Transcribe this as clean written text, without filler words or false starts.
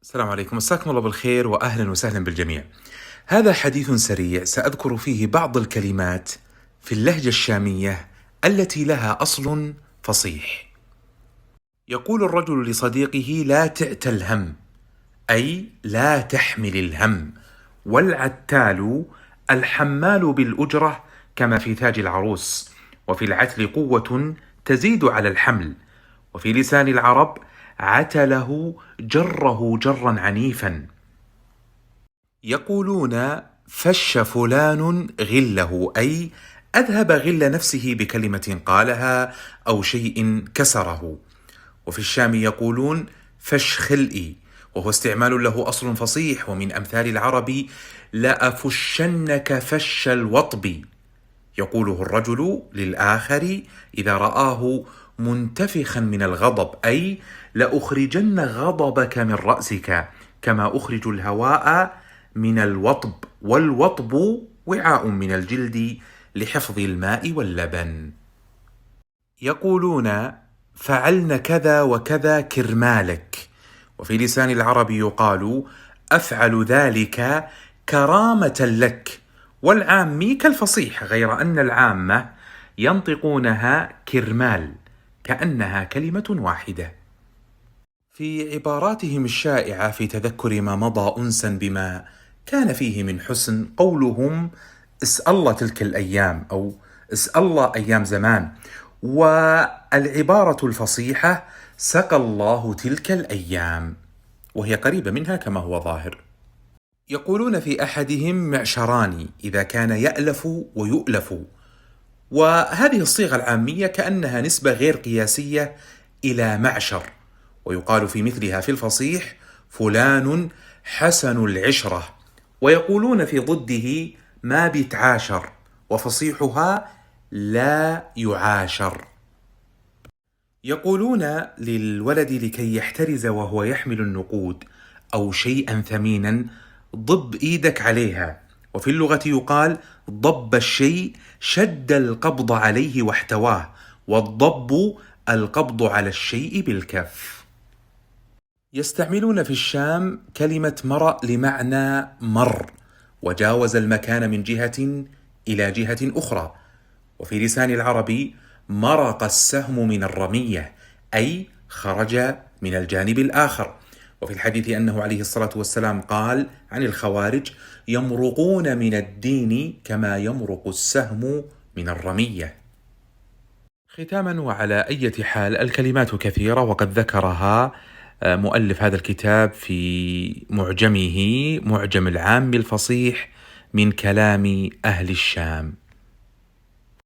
السلام عليكم، مساكم الله بالخير وأهلا وسهلا بالجميع. هذا حديث سريع سأذكر فيه بعض الكلمات في اللهجة الشامية التي لها أصل فصيح. يقول الرجل لصديقه: لا تعت الهم، أي لا تحمل الهم. والعتال الحمال بالأجرة كما في تاج العروس، وفي العتل قوة تزيد على الحمل. وفي لسان العرب: عتله جره جرا عنيفا. يقولون: فش فلان غله، أي أذهب غل نفسه بكلمة قالها أو شيء كسره. وفي الشام يقولون: فش خلئي، وهو استعمال له أصل فصيح، ومن أمثال العرب: لأفشنك فش الوطب. يقوله الرجل للآخر إذا رآه منتفخا من الغضب، أي لأخرجن غضبك من رأسك كما أخرج الهواء من الوطب، والوطب وعاء من الجلد لحفظ الماء واللبن. يقولون: فعلن كذا وكذا كرمالك. وفي لسان العرب يقال: أفعل ذلك كرامة لك. والعامي كالفصيح، غير أن العامة ينطقونها كرمال كأنها كلمة واحدة. في عباراتهم الشائعة في تذكر ما مضى أنسا بما كان فيه من حسن قولهم: اسأل الله تلك الأيام، أو اسأل الله أيام زمان. والعبارة الفصيحة: سقى الله تلك الأيام، وهي قريبة منها كما هو ظاهر. يقولون في أحدهم: معشران، إذا كان يألف ويؤلف. وهذه الصيغة العامية كأنها نسبة غير قياسية إلى معشر. ويقال في مثلها في الفصيح: فلان حسن العشرة. ويقولون في ضده: ما بيتعاشر، وفصيحها لا يعاشر. يقولون للولد لكي يحترز وهو يحمل النقود أو شيئا ثمينا: ضب إيدك عليها. وفي اللغة يقال: ضب الشيء شد القبض عليه واحتواه، والضب القبض على الشيء بالكف. يستعملون في الشام كلمة مرأ لمعنى مر، وجاوز المكان من جهة إلى جهة أخرى. وفي لسان العرب: مرق السهم من الرمية، أي خرج من الجانب الآخر. وفي الحديث أنه عليه الصلاة والسلام قال عن الخوارج: يمرقون من الدين كما يمرق السهم من الرمية. ختاما وعلى أي حال، الكلمات كثيرة، وقد ذكرها مؤلف هذا الكتاب في معجمه، معجم العام الفصيح من كلام أهل الشام.